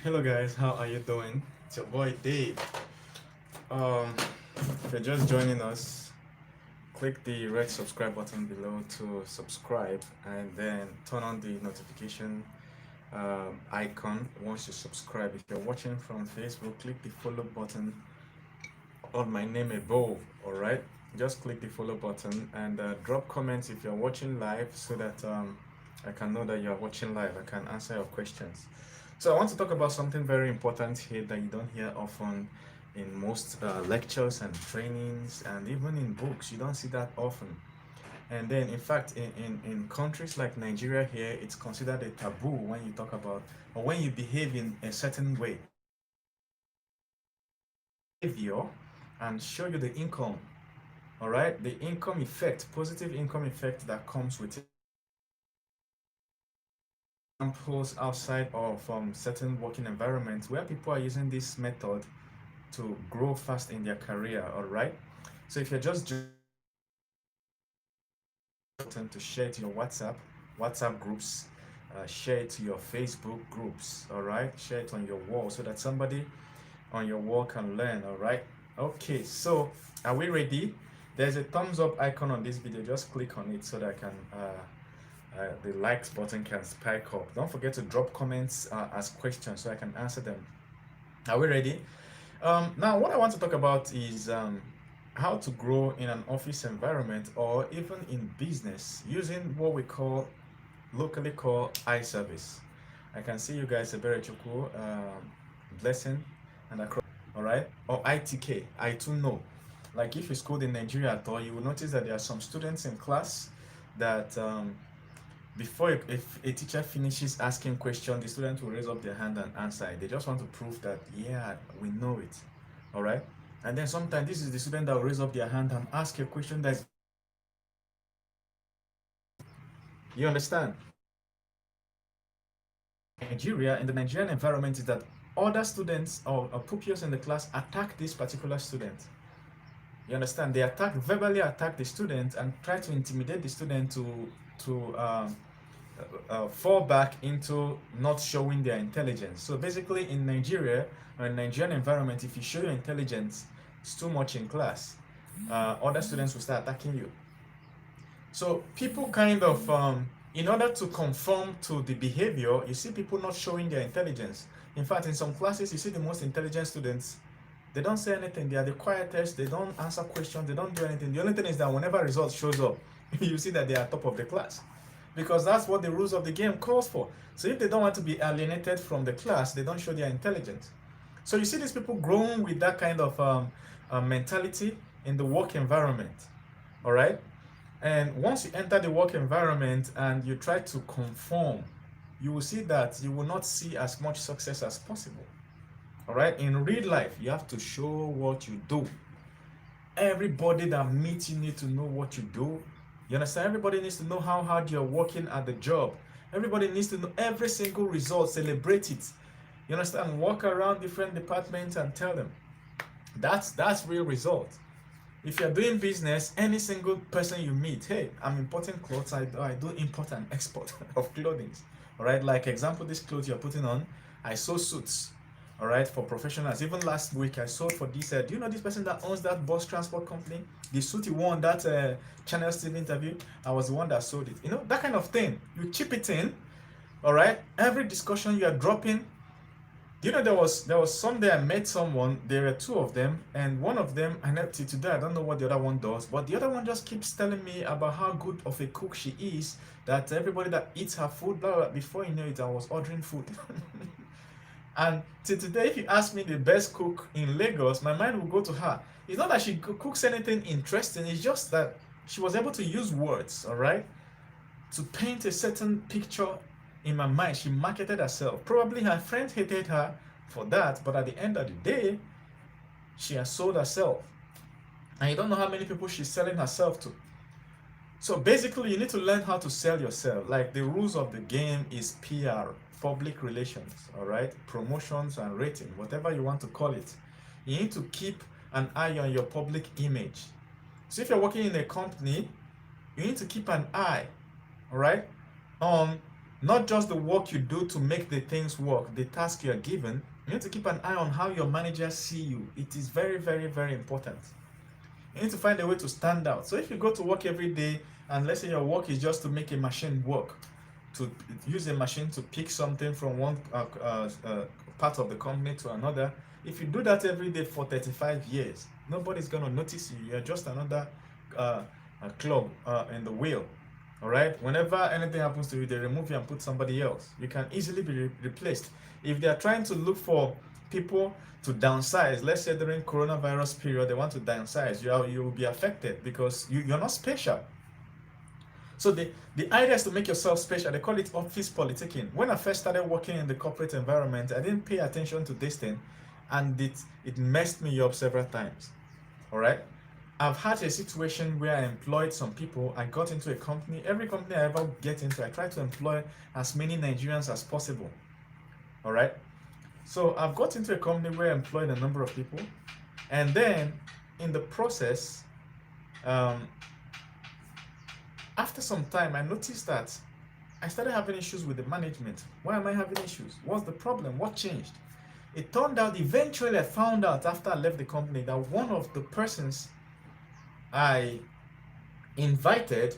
Hello guys, how are you doing? It's your boy Dave. Um, if you're just joining us, click the red subscribe button below to subscribe and then turn on the notification icon once you subscribe. If you're watching from Facebook, click the follow button on my name above. All right, just click the follow button and drop comments if you're watching live so that I can know that you're watching live. I can answer your questions. So I want to talk about something very important here that you don't hear often in most lectures and trainings and even in books. You don't see that often. And then, in fact, in countries like Nigeria here, it's considered a taboo when you talk about or when you behave in a certain way. Behavior and show you the income, all right? The income effect, positive income effect that comes with it. Examples outside of certain working environments where people are using this method to grow fast in their career, all right? So if you're just to share it to your WhatsApp groups, share it to your Facebook groups, all right? Share it on your wall so that somebody on your wall can learn, all right? Okay, so are we ready? There's a thumbs up icon on this video. Just click on it so that I can the likes button can spike up. Don't forget to drop comments as questions so I can answer them. Are we ready? Now, what I want to talk about is how to grow in an office environment or even in business using what we call locally call eye service. I can see you guys, Eberechuku, Blessing, and across, all right, or ITK. I too know. Like if you schooled in Nigeria at all, you will notice that there are some students in class that before if a teacher finishes asking questions, the student will raise up their hand and answer it. They just want to prove that, yeah, we know it. All right. And then sometimes this is the student that will raise up their hand and ask a question that's, you understand? Nigeria, in the Nigerian environment, is that other students or pupils in the class attack this particular student. You understand? They verbally attack the student and try to intimidate the student to fall back into not showing their intelligence. So basically, in Nigeria or in Nigerian environment, if you show your intelligence, it's too much in class, other students will start attacking you. So people kind of, in order to conform to the behavior, you see people not showing their intelligence. In fact, in some classes, you see the most intelligent students, they don't say anything. They are the quietest. They don't answer questions. They don't do anything. The only thing is that whenever results shows up, you see that they are top of the class, because that's what the rules of the game calls for. So if they don't want to be alienated from the class, they don't show their intelligence. So you see these people growing with that kind of mentality in the work environment, all right? And once you enter the work environment and you try to conform, you will see that you will not see as much success as possible. All right, in real life, you have to show what you do. Everybody that meets you need to know what you do. You understand? Everybody needs to know how hard you're working at the job. Everybody needs to know every single result, celebrate it. You understand? Walk around different departments and tell them. That's real result. If you're doing business, any single person you meet, hey, I'm importing clothes, I do import and export of clothing. All right, like example, this clothes you're putting on, I sew suits, all right, for professionals. Even last week, I sold for this, do you know this person that owns that bus transport company? The suit he won that Channel Steve interview, I was the one that sold it. You know, that kind of thing. You chip it in, all right? Every discussion you are dropping. You know, there was someday I met someone, there were two of them, and one of them, and till today I don't know what the other one does, but the other one just keeps telling me about how good of a cook she is, that everybody that eats her food, blah, blah. Before you know it, I was ordering food. And till today, if you ask me the best cook in Lagos, my mind will go to her. It's not that she cooks anything interesting, it's just that she was able to use words, all right, to paint a certain picture in my mind. She marketed herself. Probably her friends hated her for that, but at the end of the day, she has sold herself. And you don't know how many people she's selling herself to. So basically, you need to learn how to sell yourself. Like the rules of the game is PR, public relations, all right? Promotions and rating, whatever you want to call it. You need to keep an eye on your public image. So if you're working in a company, you need to keep an eye, all right, on Not just the work you do to make the things work, the task you are given. You need to keep an eye on how your managers see you. It is very, very, very important. You need to find a way to stand out. So if you go to work every day and let's say your work is just to make a machine work, to use a machine to pick something from one part of the company to another, if you do that every day for 35 years, nobody's going to notice you. You're just another clog in the wheel. All right. Whenever anything happens to you, they remove you and put somebody else. You can easily be replaced. If they are trying to look for people to downsize, let's say during coronavirus period, they want to downsize, you will be affected because you're not special. So the idea is to make yourself special. They call it office politicking. When I first started working in the corporate environment, I didn't pay attention to this thing, and it messed me up several times. All right. I've had a situation where I employed some people. I got into a company. Every company I ever get into, I try to employ as many Nigerians as possible. All right. So I've got into a company where I employed a number of people. And then in the process, after some time, I noticed that I started having issues with the management. Why am I having issues? What's the problem? What changed? It turned out, eventually I found out after I left the company that one of the persons I invited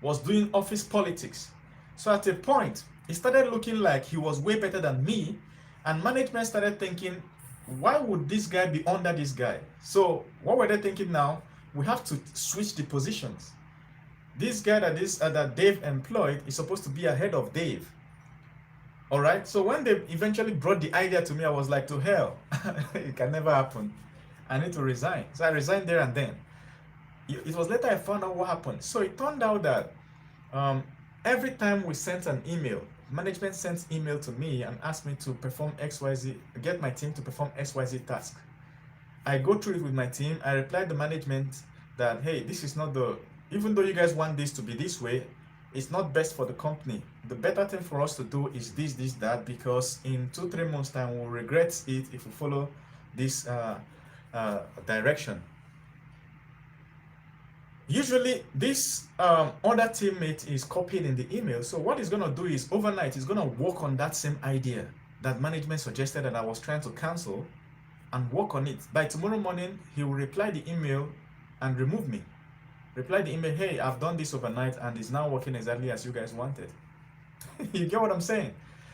was doing office politics. So at a point, it started looking like he was way better than me, and management started thinking, why would this guy be under this guy? So what were they thinking now? We have to switch the positions. This guy that Dave employed is supposed to be ahead of Dave. All right. So when they eventually brought the idea to me, I was like, to hell, it can never happen. I need to resign. So I resigned there and then. It was later I found out what happened. So it turned out that every time we sent an email, management sent email to me and asked me to perform XYZ, get my team to perform XYZ task. I go through it with my team. I replied to management that, hey, this is not even though you guys want this to be this way, it's not best for the company. The better thing for us to do is this, that, because in 2-3 months time, we'll regret it if we follow this direction. Usually this other teammate is copied in the email. So what he's going to do is overnight, he's going to work on that same idea that management suggested that I was trying to cancel and work on it. By tomorrow morning, he will reply the email and remove me. Reply the email, hey, I've done this overnight and it's now working exactly as you guys wanted. You get what I'm saying?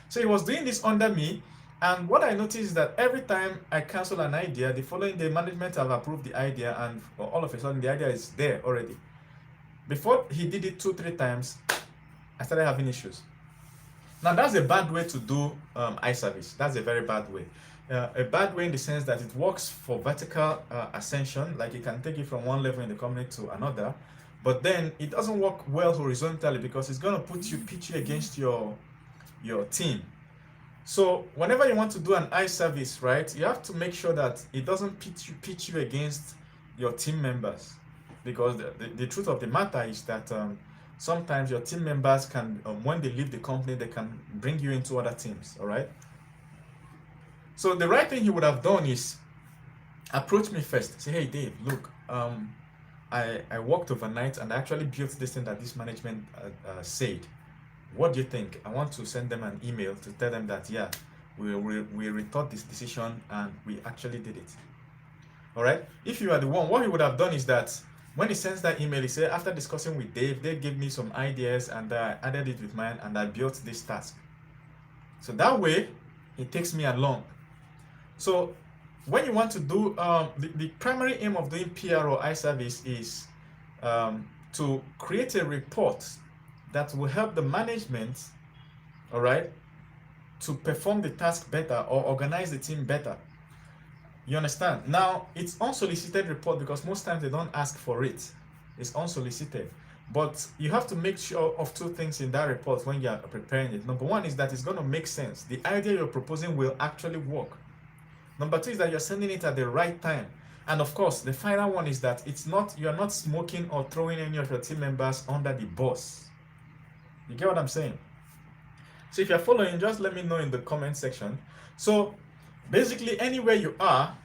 So he was doing this under me. And what I noticed is that every time I cancel an idea, the following day, management have approved the idea, and all of a sudden, the idea is there already. Before he did it 2-3 times, I started having issues. Now, that's a bad way to do iService. That's a very bad way. A bad way in the sense that it works for vertical ascension, like it can take you from one level in the company to another, but then it doesn't work well horizontally because it's going to pitch you against your team. So whenever you want to do an iService, right, you have to make sure that it doesn't pitch you against your team members, because the truth of the matter is that sometimes your team members can, when they leave the company, they can bring you into other teams. All right. So the right thing he would have done is approach me first. Say, hey, Dave, look, I worked overnight and I actually built this thing that this management said. What do you think? I want to send them an email to tell them that, yeah, we rethought this decision and we actually did it. All right. If you are the one, what he would have done is that when he sends that email, he said, after discussing with Dave, they gave me some ideas and I added it with mine and I built this task. So that way, it takes me along. So when you want to do, the primary aim of doing PR or iService is to create a report that will help the management, all right, to perform the task better or organize the team better. You understand? Now, it's unsolicited report because most times they don't ask for it. It's unsolicited. But you have to make sure of 2 things in that report when you are preparing it. Number 1 is that it's going to make sense. The idea you're proposing will actually work. Number 2 is that you're sending it at the right time. And of course, the final one is that you're not smoking or throwing any of your team members under the bus. You get what I'm saying? So if you're following, just let me know in the comment section. So basically, anywhere you are,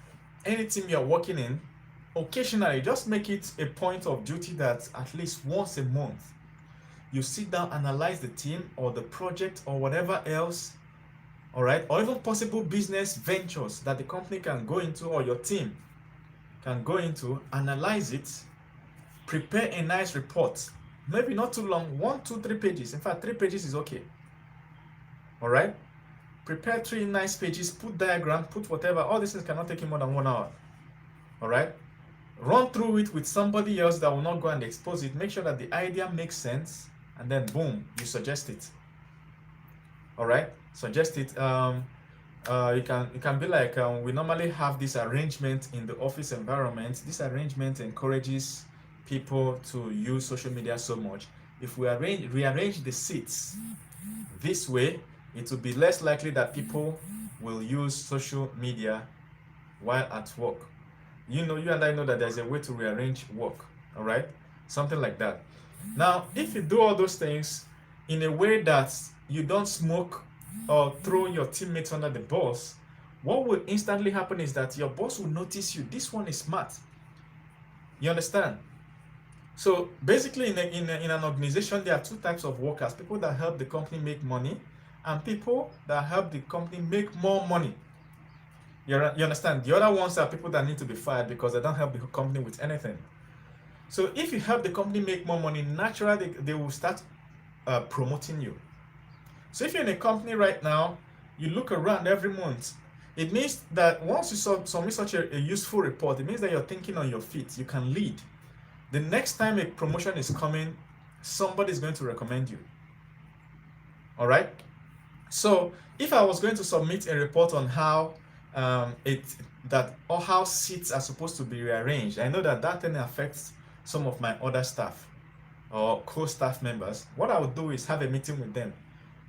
any team you're working in, occasionally just make it a point of duty that at least once a month You sit down, analyze the team or the project or whatever else, all right, or even possible business ventures that the company can go into or your team can go into, analyze it, prepare a nice report, maybe not too long, 1, 2, 3 pages. In fact, 3 pages is okay. All right, prepare 3 nice pages, put diagram, put whatever. All these things cannot take you more than 1 hour. All right, run through it with somebody else that will not go and expose it. Make sure that the idea makes sense, and then boom, you suggest it. All right, suggest it. It can be like we normally have this arrangement in the office environment. This arrangement encourages people to use social media so much. If we rearrange the seats this way, it will be less likely that people will use social media while at work. You and I know that there's a way to rearrange work, all right? Something like that. Now, if you do all those things in a way that you don't smoke or throw your teammates under the bus, what will instantly happen is that your boss will notice you. This one is smart. You understand? So basically, in an organization, there are 2 types of workers: people that help the company make money, and people that help the company make more money. You understand? The other ones are people that need to be fired because they don't help the company with anything. So if you help the company make more money, naturally they will start promoting you. So if you're in a company right now, you look around every month, it means that once you submit such a useful report, it means that you're thinking on your feet. You can lead. The next time a promotion is coming, somebody is going to recommend you. All right? So if I was going to submit a report on how how seats are supposed to be rearranged, I know that thing affects some of my other staff or co-staff members. What I would do is have a meeting with them.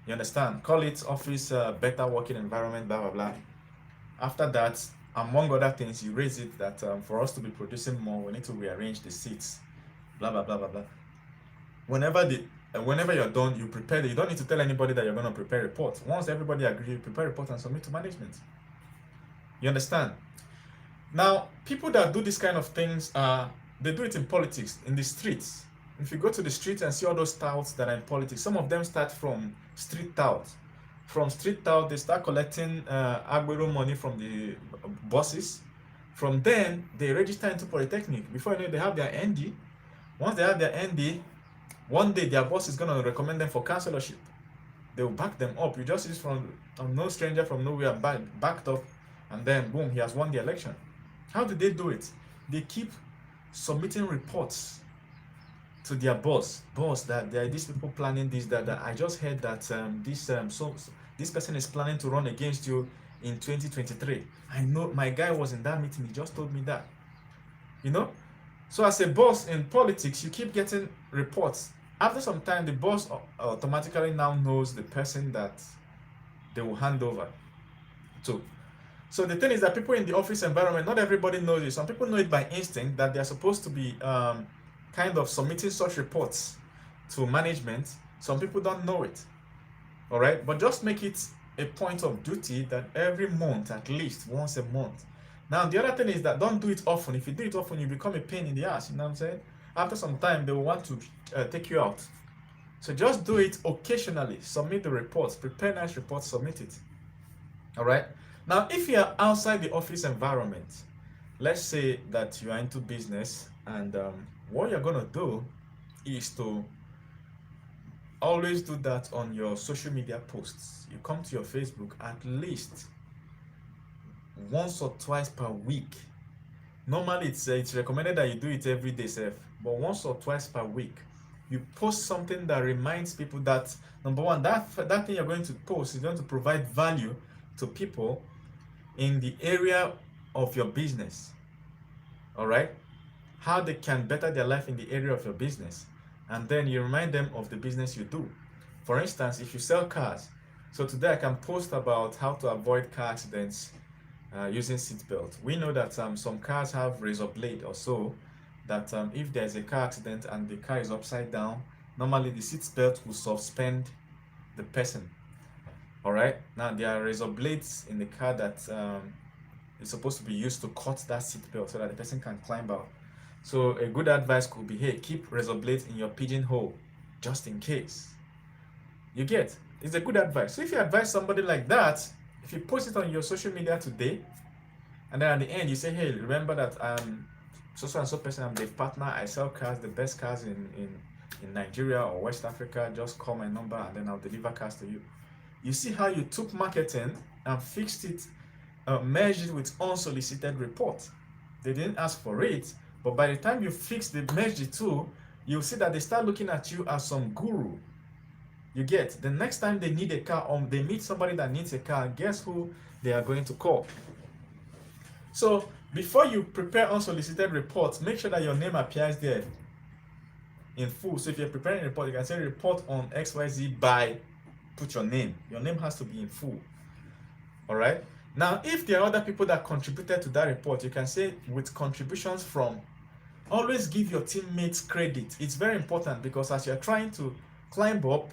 You understand? Call it office better working environment, blah blah blah. After that, among other things, you raise it that for us to be producing more, we need to rearrange the seats, blah blah blah blah blah. Whenever you're done, you prepare. You don't need to tell anybody that you're going to prepare a report. Once everybody agrees, you prepare a report and submit to management. You understand? Now, people that do this kind of things, they do it in politics, in the streets. If you go to the streets and see all those touts that are in politics, some of them start from street touts. From street tout, they start collecting Agbero money from the bosses. From then, they register into Polytechnic. Before you know it, they have their ND. Once they have their ND, one day their boss is going to recommend them for councillorship. They will back them up. You just see from no stranger from nowhere backed up, and then boom, he has won the election. How do they do it? They keep submitting reports to their boss that there are these people planning this, that I just heard that this person is planning to run against you in 2023. I know my guy was in that meeting, he just told me that. So as a boss in politics, you keep getting reports. After some time, the boss automatically now knows the person that they will hand over to. So the thing is that people in the office environment, not everybody knows it. Some people know it by instinct that they are supposed to be kind of submitting such reports to management. Some people don't know it. All right, but just make it a point of duty that every month, at least once a month. Now, the other thing is that don't do it often. If you do it often, you become a pain in the ass. You know what I'm saying? After some time, they will want to take you out. So just do it occasionally. Submit the reports. Prepare nice reports. Submit it. All right. Now, if you are outside the office environment, let's say that you are into business, and what you're going to do is to always do that on your social media posts. You come to your Facebook at least once or twice per week. Normally, it's recommended that you do it every day, but once or twice per week, you post something that reminds people that, number one, that thing you're going to post is going to provide value to people in the area of your business. All right? How they can better their life in the area of your business. And then you remind them of the business you do. For instance, if you sell cars, so today I can post about how to avoid car accidents using seatbelt. We know that some cars have razor blade or so, that if there's a car accident and the car is upside down, normally the seatbelt will suspend the person. All right. Now there are razor blades in the car that is supposed to be used to cut that seatbelt so that the person can climb out. So a good advice could be, hey, keep razor blades in your pigeonhole. just in case. You get? It's a good advice. So if you advise somebody like that, if you post it on your social media today, and then at the end you say, hey, remember that so and so person, I'm the partner, I sell cars, the best cars in Nigeria or West Africa, just call my number and then I'll deliver cars to you. You see how you took marketing and fixed it, merged it with unsolicited report. They didn't ask for it, but by the time you fix the merge the two, you'll see that they start looking at you as some guru. You get? The next time they need a car or they meet somebody that needs a car, guess who they are going to call? So before you prepare unsolicited reports, make sure that your name appears there in full. So if you're preparing a report, you can say report on XYZ by, put your name. Your name has to be in full. All right. Now, if there are other people that contributed to that report, you can say with contributions from. Always give your teammates credit. It's very important because as you're trying to climb up,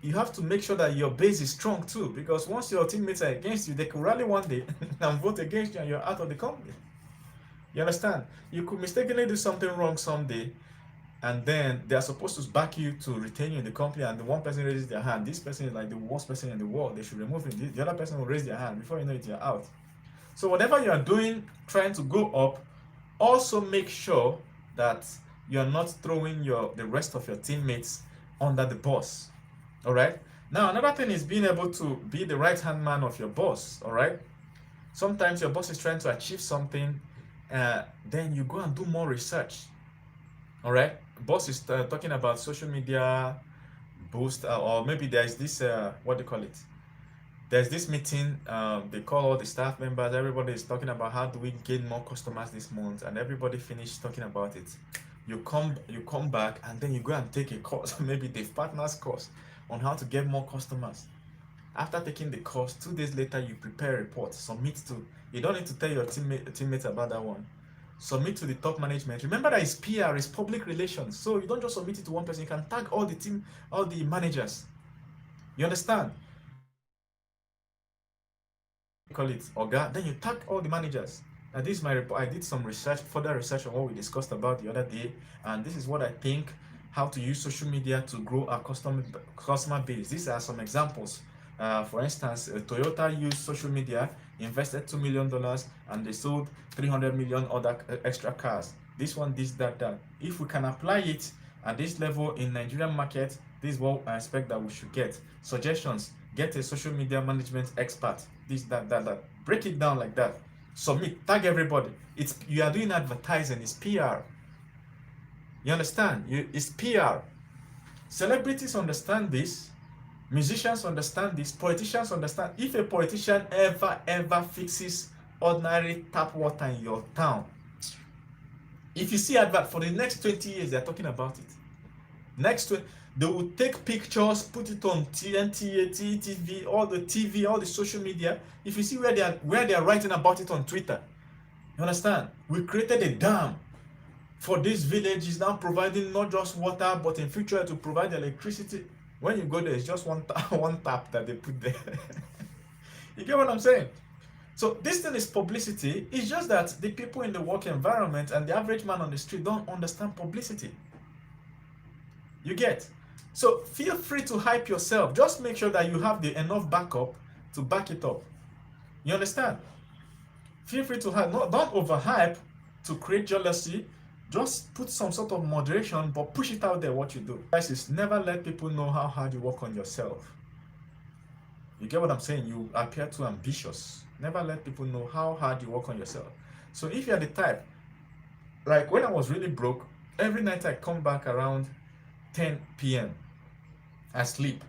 you have to make sure that your base is strong too. Because once your teammates are against you, they could rally one day and vote against you and you're out of the company. You understand? You could mistakenly do something wrong someday, and then they are supposed to back you to retain you in the company, and the one person raises their hand. This person is like the worst person in the world. They should remove him. The other person will raise their hand. Before you know it, you're out. So whatever you are doing, trying to go up, also make sure that you're not throwing the rest of your teammates under the boss. All right. Now, another thing is being able to be the right-hand man of your boss. All right. Sometimes your boss is trying to achieve something, then you go and do more research. All right. Boss is talking about social media boost, or maybe there's this, what do you call it? There's this meeting, they call all the staff members, everybody is talking about how do we gain more customers this month, and everybody finished talking about it. You come back and then you go and take a course, maybe the partner's course on how to get more customers. After taking the course, 2 days later, you prepare a report, submit to, you don't need to tell your teammates about that one. Submit to the top management. Remember that it's PR, it's public relations. So you don't just submit it to one person, you can tag all the team, all the managers. You understand? Call it Oga, then you tag all the managers. And this is my report. I did some research, further research on what we discussed about the other day, and this is what I think, how to use social media to grow our customer base. These are some examples. For instance, Toyota used social media, invested $2 million, and they sold 300 million other extra cars. This one, this, that. If we can apply it at this level in Nigerian market, this is what I expect that we should get. Suggestions: get a social media management expert. This, that. Break it down like that. Submit, tag everybody. You are doing advertising, it's PR. You understand? It's PR. Celebrities understand this. Musicians understand this. Politicians understand. If a politician ever fixes ordinary tap water in your town, if you see advert for the next 20 years, they're talking about it. They will take pictures, put it on TNT, TV, all the social media. If you see where they are writing about it on Twitter, you understand? We created a dam for this village, is now providing not just water, but in future to provide electricity. When you go there, it's just one tap that they put there. You get what I'm saying? So this thing is publicity. It's just that the people in the work environment and the average man on the street don't understand publicity. You get? So feel free to hype yourself. Just make sure that you have enough backup to back it up. You understand? Feel free to hype. Don't overhype to create jealousy. Just put some sort of moderation, but push it out there what you do. Guys, is never let people know how hard you work on yourself. You get what I'm saying? You appear too ambitious. Never let people know how hard you work on yourself. So if you're the type, like when I was really broke, every night I come back around 10 p.m. I sleep.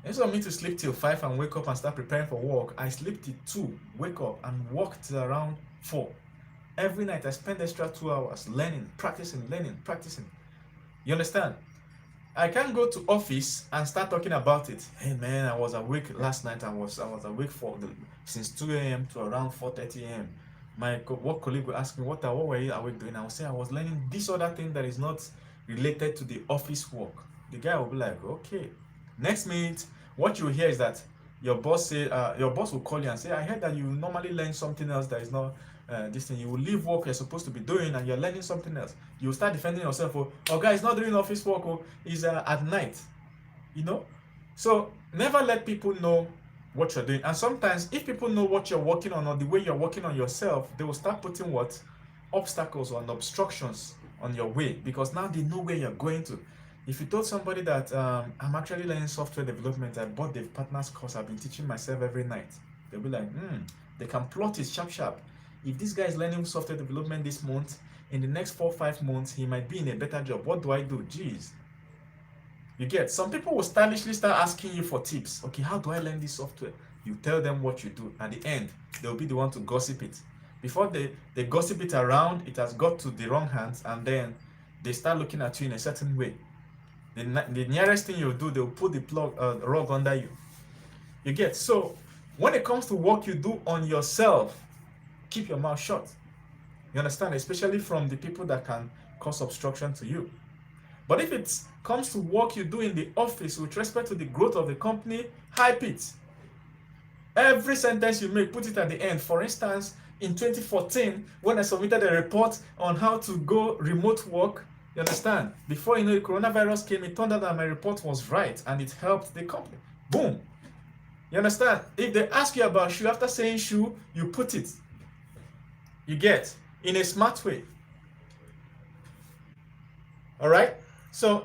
Instead of me to sleep till 5 and wake up and start preparing for work, I sleep till 2, wake up and work till around 4. Every night I spend extra 2 hours learning, practicing. You understand? I can't go to office and start talking about it. Hey man, I was awake last night. I was awake since 2 a.m. to around 4:30 a.m. My work colleague will ask me, what were you awake doing? I will say I was learning this other thing that is not related to the office work. The guy will be like, okay. Next minute, what you hear is that your boss will call you and say, I heard that you normally learn something else that is not this thing. You will leave work you're supposed to be doing and you're learning something else. You will start defending yourself. Oh, guy, he's not doing office work. Oh, he's at night. You know, so never let people know what you're doing. And sometimes, if people know what you're working on or the way you're working on yourself, they will start putting what obstacles or obstructions on your way, because now they know where you're going to. If you told somebody that I'm actually learning software development, I bought the partner's course, I've been teaching myself every night, they'll be like, they can plot it sharp. If this guy is learning software development this month, in the next 4-5 months, he might be in a better job. What do I do? Jeez. You get, some people will stylishly start asking you for tips. Okay, how do I learn this software? You tell them what you do. At the end, they'll be the one to gossip it. Before they gossip it around, it has got to the wrong hands, and then they start looking at you in a certain way. The nearest thing you'll do, they'll put the rug under you. You get, so when it comes to work you do on yourself, keep your mouth shut. You understand? Especially from the people that can cause obstruction to you. But if it comes to work you do in the office with respect to the growth of the company, hype it. Every sentence you make, put it at the end. For instance, in 2014, when I submitted a report on how to go remote work, you understand? Before you know, the coronavirus came, it turned out that my report was right and it helped the company. Boom. You understand? If they ask you about shoe, after saying shoe, you put it. You get, in a smart way. All right? So,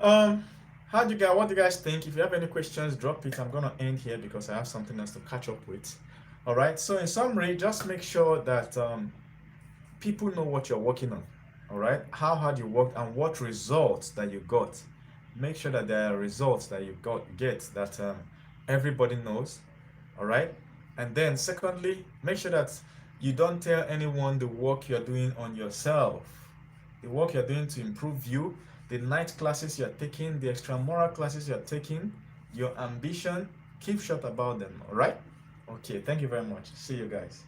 what do you guys think? If you have any questions, drop it. I'm going to end here because I have something else to catch up with. All right? So, in summary, just make sure that people know what you're working on. All right, how hard you worked and what results that you got. Make sure that there are results that you get that everybody knows. All right, and then secondly, make sure that you don't tell anyone the work you're doing on yourself, the work you're doing to improve you, the night classes you're taking, the extramural classes you're taking, your ambition. Keep short about them. All right. Okay, thank you very much. See you guys.